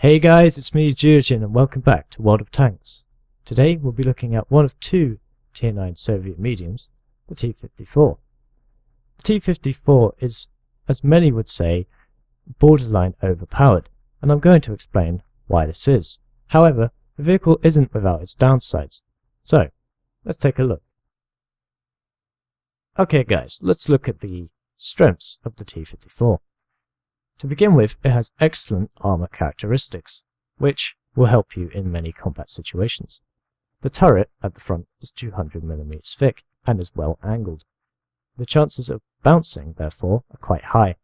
Hey guys, it's me Geogen and welcome back to World of Tanks. Today we'll be looking at one of two Tier 9 Soviet mediums, the T-54. The T-54 is, as many would say, borderline overpowered, and I'm going to explain why this is. However, the vehicle isn't without its downsides, so let's take a look. Okay guys, let's look at the strengths of the T-54. To begin with, it has excellent armor characteristics, which will help you in many combat situations. The turret at the front is 200mm thick and is well angled. The chances of bouncing, therefore, are quite high.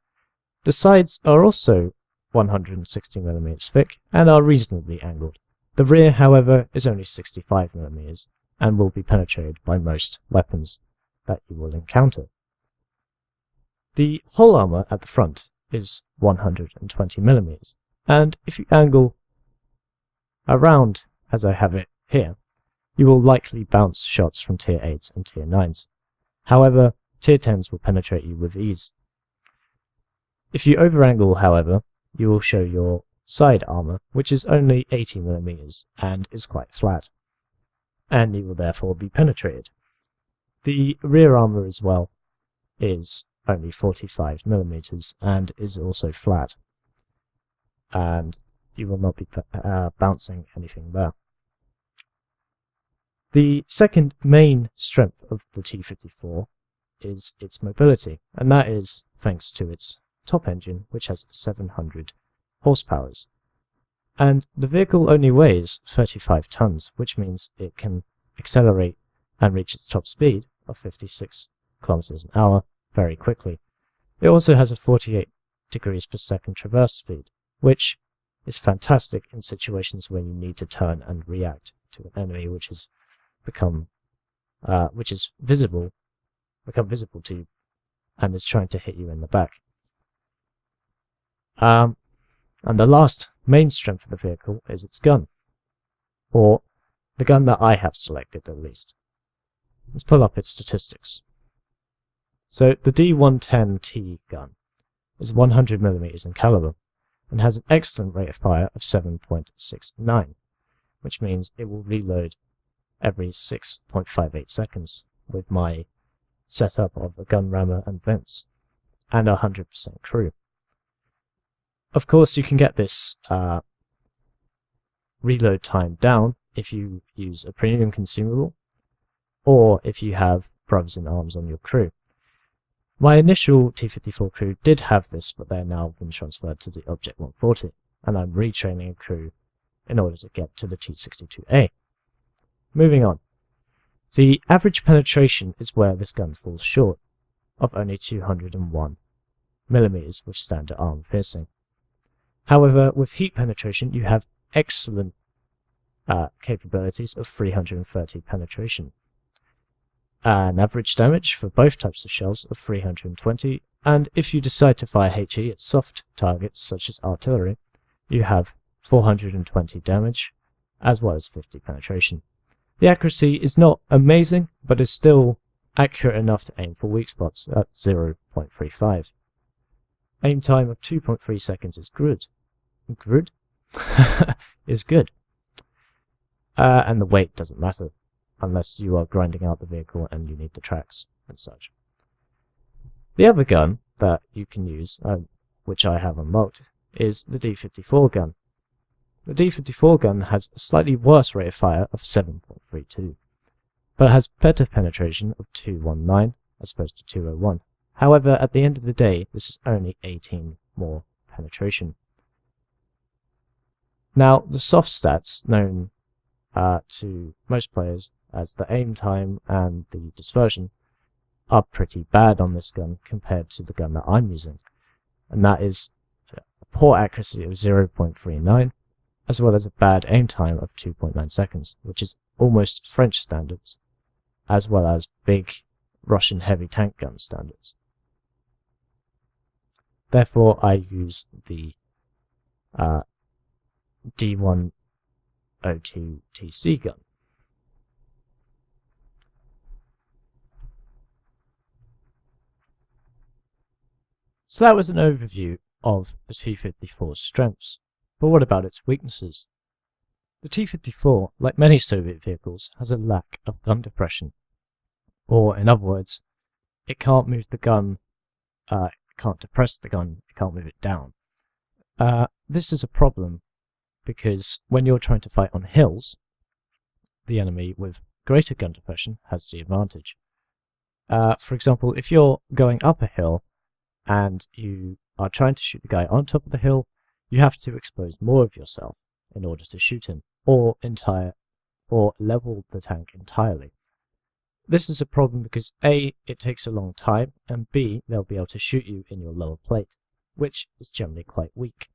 The sides are also 160mm thick and are reasonably angled. The rear, however, is only 65mm and will be penetrated by most weapons that you will encounter. The hull armor at the front is 120mm, and if you angle around as I have it here, you will likely bounce shots from Tier 8s and Tier 9s. However, Tier 10s will penetrate you with ease. If you overangle, however, you will show your side armor, which is only 80mm and is quite flat, and you will therefore be penetrated. The rear armor as well is only 45mm and is also flat, and you will not be bouncing anything there. The second main strength of the T-54 is its mobility, and that is thanks to its top engine, which has 700 horsepower. And the vehicle only weighs 35 tons, which means it can accelerate and reach its top speed of 56 kilometers an hour very quickly. It also has a 48 degrees per second traverse speed, which is fantastic in situations when you need to turn and react to an enemy which is visible to you and is trying to hit you in the back. And the last main strength of the vehicle is its gun, or the gun that I have selected at least. Let's pull up its statistics. So the D110T gun is 100mm in caliber and has an excellent rate of fire of 7.69, which means it will reload every 6.58 seconds with my setup of a gun rammer and vents and 100% crew. Of course, you can get this reload time down if you use a premium consumable or if you have brothers in arms on your crew. My initial T-54 crew did have this, but they're now been transferred to the Object 140, and I'm retraining a crew in order to get to the T-62A. Moving on. The average penetration is where this gun falls short, of only 201mm with standard armor piercing. However, with heat penetration, you have excellent capabilities of 330 penetration. An average damage for both types of shells of 320, and if you decide to fire HE at soft targets such as artillery, you have 420 damage as well as 50 penetration. The accuracy is not amazing, but is still accurate enough to aim for weak spots at 0.35. Aim time of 2.3 seconds is good. Good? is good. And the weight doesn't matter, unless you are grinding out the vehicle and you need the tracks and such. The other gun that you can use, which I have unlocked, is the D-54 gun. The D-54 gun has a slightly worse rate of fire of 7.32, but it has better penetration of 219 as opposed to 201. However, at the end of the day, this is only 18 more penetration. Now, the soft stats known to most players as the aim time and the dispersion are pretty bad on this gun compared to the gun that I'm using, and that is a poor accuracy of 0.39 as well as a bad aim time of 2.9 seconds, which is almost French standards as well as big Russian heavy tank gun standards. Therefore, I use the D102TC gun. So that was an overview of the T-54's strengths. But what about its weaknesses? The T-54, like many Soviet vehicles, has a lack of gun depression. Or, in other words, it can't move the gun, it can't depress the gun, it can't move it down. This is a problem because when you're trying to fight on hills, the enemy with greater gun depression has the advantage. For example, if you're going up a hill and you are trying to shoot the guy on top of the hill, you have to expose more of yourself in order to shoot him, or level the tank entirely. This is a problem because A, it takes a long time, and B, they'll be able to shoot you in your lower plate, which is generally quite weak.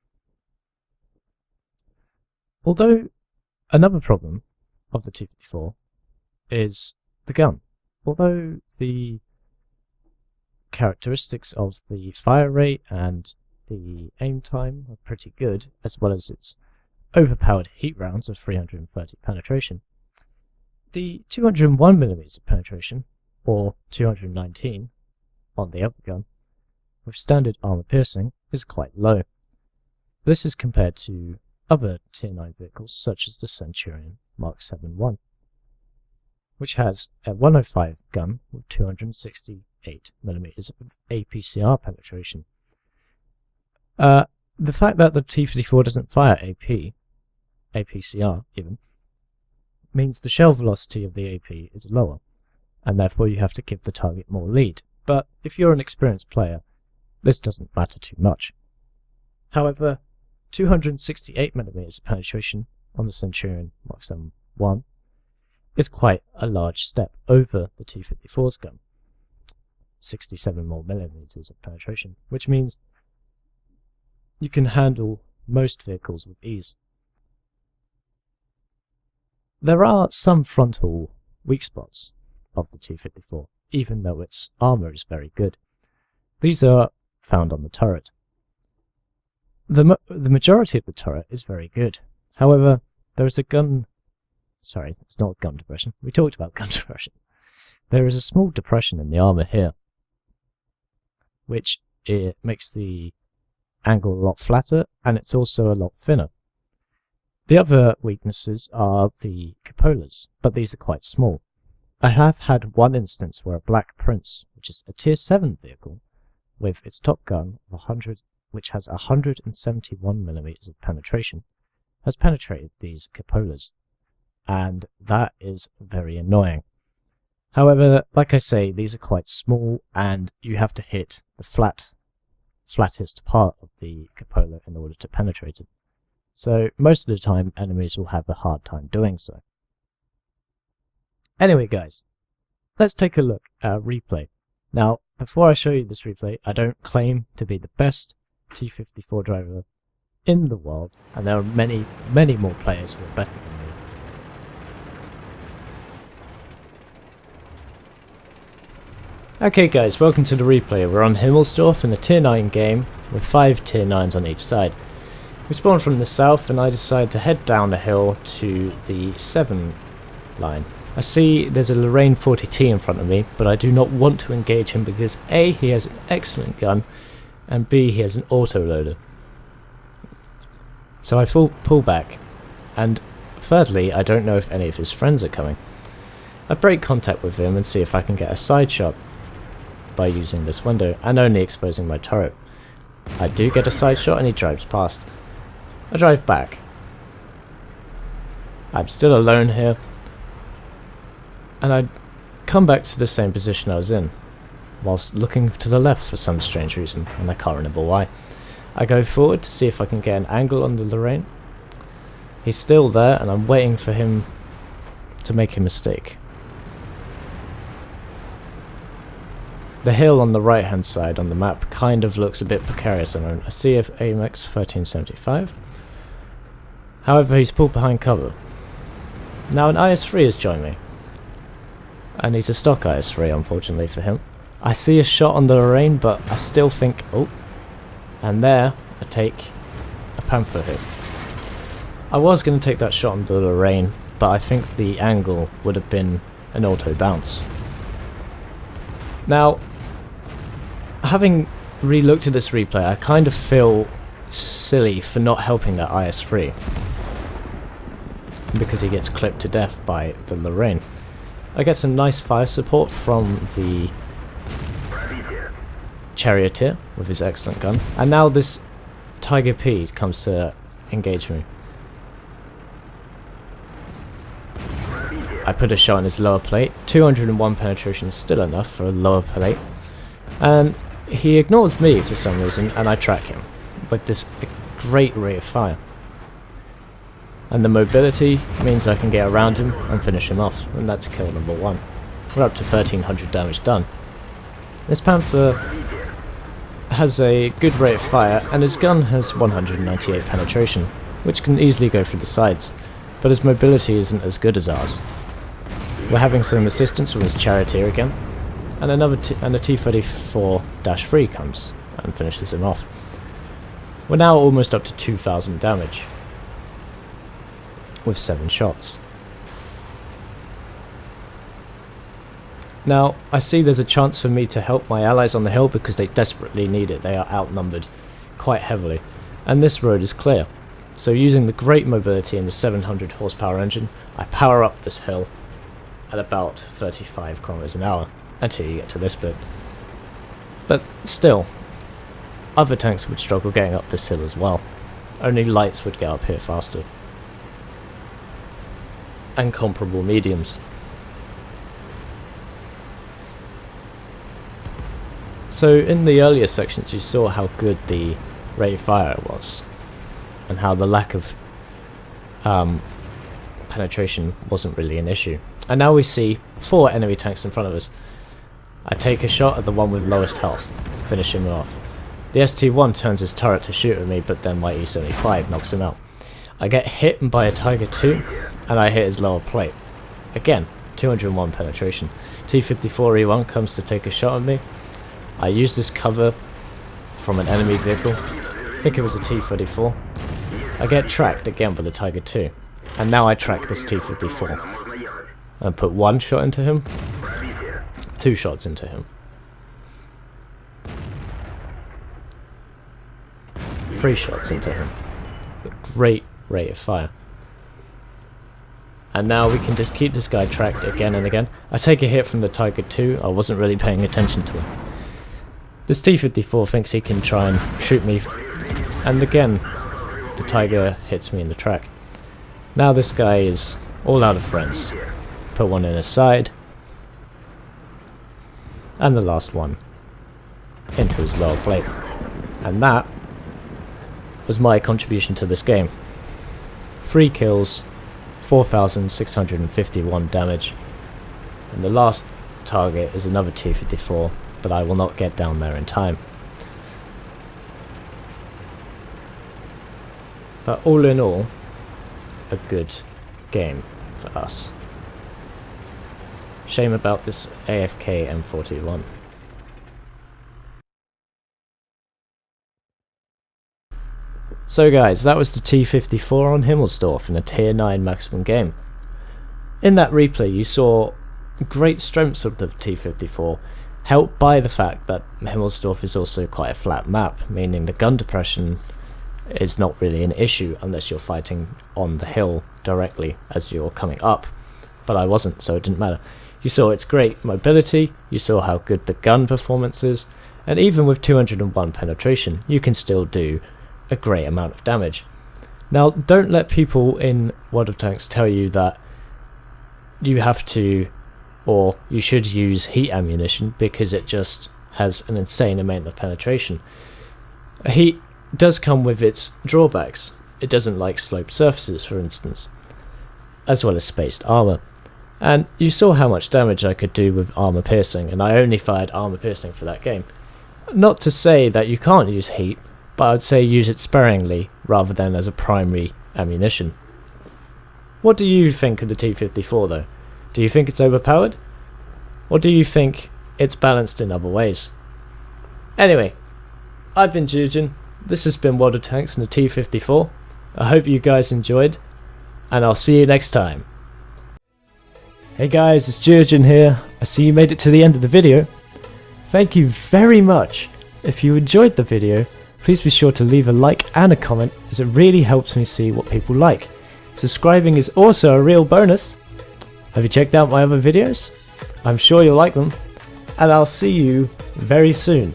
Although, another problem of the T-54 is the gun. Although the characteristics of the fire rate and the aim time are pretty good, as well as its overpowered heat rounds of 330 penetration, the 201mm penetration, or 219 on the other gun, with standard armor piercing, is quite low. This is compared to other Tier 9 vehicles such as the Centurion Mark 7-1, which has a 105 gun with 268mm of APCR penetration. The fact that the T-54 doesn't fire APCR even, means the shell velocity of the AP is lower, and therefore you have to give the target more lead. But if you're an experienced player, this doesn't matter too much. However, 268mm penetration on the Centurion Mark 7-1 is quite a large step over the T-54's gun, 67mm of penetration, which means you can handle most vehicles with ease. There are some frontal weak spots of the T-54, even though its armour is very good. These are found on the turret. The majority of the turret is very good. However, there is a gun... Sorry, it's not gun depression. We talked about gun depression. There is a small depression in the armour here, which it makes the angle a lot flatter, and it's also a lot thinner. The other weaknesses are the cupolas, but these are quite small. I have had one instance where a Black Prince, which is a Tier 7 vehicle, with its top gun of 100, which has 171mm of penetration, has penetrated these cupolas, and that is very annoying. However, like I say, these are quite small, and you have to hit the flattest part of the cupola in order to penetrate it. So most of the time, enemies will have a hard time doing so. Anyway guys, let's take a look at a replay. Now, before I show you this replay, I don't claim to be the best T-54 driver in the world, and there are many, many more players who are better than me. Okay guys, welcome to the replay. We're on Himmelsdorf in a Tier 9 game with 5 Tier 9s on each side. We spawned from the south and I decided to head down the hill to the 7 line. I see there's a Lorraine 40T in front of me, but I do not want to engage him because A, he has an excellent gun, and B, he has an autoloader. So I pull back, and thirdly, I don't know if any of his friends are coming. I break contact with him and see if I can get a side shot by using this window and only exposing my turret. I do get a side shot and he drives past. I drive back. I'm still alone here, and I come back to the same position I was in, whilst looking to the left for some strange reason, and I can't remember why. I go forward to see if I can get an angle on the Lorraine. He's still there, and I'm waiting for him to make a mistake. The hill on the right hand side on the map kind of looks a bit precarious, and I see if AMX 1375. However, he's pulled behind cover. Now an IS-3 has joined me, and he's a stock IS-3 unfortunately for him. I see a shot on the Lorraine, but I still think, oh, and there I take a Panther hit. I was going to take that shot on the Lorraine, but I think the angle would have been an auto bounce. Now, having re-looked at this replay, I kind of feel silly for not helping that IS-3, because he gets clipped to death by the Lorraine. I get some nice fire support from the Charioteer with his excellent gun, and now this Tiger P comes to engage me. I put a shot in his lower plate. 201 penetration is still enough for a lower plate, and he ignores me for some reason, and I track him with this great rate of fire. And the mobility means I can get around him and finish him off, and that's kill number 1. We're up to 1300 damage done. This Panther has a good rate of fire, and his gun has 198 penetration, which can easily go through the sides, but his mobility isn't as good as ours. We're having some assistance from his Charioteer again, and a T-54-3 comes and finishes him off. We're now almost up to 2000 damage with 7 shots. Now, I see there's a chance for me to help my allies on the hill because they desperately need it. They are outnumbered quite heavily, and this road is clear. So using the great mobility and the 700 horsepower engine, I power up this hill at about 35 kilometers an hour until you get to this bit. But still, other tanks would struggle getting up this hill as well. Only lights would get up here faster, and comparable mediums. So in the earlier sections you saw how good the rate of fire was, and how the lack of penetration wasn't really an issue. And now we see 4 enemy tanks in front of us. I take a shot at the one with lowest health, finish him off. The ST-1 turns his turret to shoot at me, but then my E-75 knocks him out. I get hit by a Tiger II, and I hit his lower plate. Again, 201 penetration. T-54 E1 comes to take a shot at me. I use this cover from an enemy vehicle. I think it was a T-34. I get tracked again by the Tiger II, and now I track this T-54 and put 1 shot into him, 2 shots into him, 3 shots into him. A great rate of fire. And now we can just keep this guy tracked again and again. I take a hit from the Tiger II. I wasn't really paying attention to him. This T-54 thinks he can try and shoot me, and again the Tiger hits me in the track. Now this guy is all out of friends. Put 1 in his side, and the last one into his lower plate. And that was my contribution to this game. 3 kills, 4,651 damage, and the last target is another T-54, but I will not get down there in time. But all in all, a good game for us. Shame about this AFK M41. So guys, that was the T-54 on Himmelsdorf in a tier 9 maximum game. In that replay you saw great strengths of the T-54, helped by the fact that Himmelsdorf is also quite a flat map, meaning the gun depression is not really an issue unless you're fighting on the hill directly as you're coming up. But I wasn't, so it didn't matter. You saw its great mobility, you saw how good the gun performance is, and even with 201 penetration you can still do a great amount of damage. Now don't let people in World of Tanks tell you that you have to, or you should use heat ammunition because it just has an insane amount of penetration. Heat does come with its drawbacks. It doesn't like sloped surfaces, for instance, as well as spaced armor. And you saw how much damage I could do with armor piercing, and I only fired armor piercing for that game. Not to say that you can't use heat, but I would say use it sparingly rather than as a primary ammunition. What do you think of the T-54 though? Do you think it's overpowered? Or do you think it's balanced in other ways? Anyway, I've been Geogen, this has been World of Tanks and the T-54. I hope you guys enjoyed, and I'll see you next time. Hey guys, it's Geogen here. I see you made it to the end of the video. Thank you very much. If you enjoyed the video, please be sure to leave a like and a comment, as it really helps me see what people like. Subscribing is also a real bonus. Have you checked out my other videos? I'm sure you'll like them, and I'll see you very soon.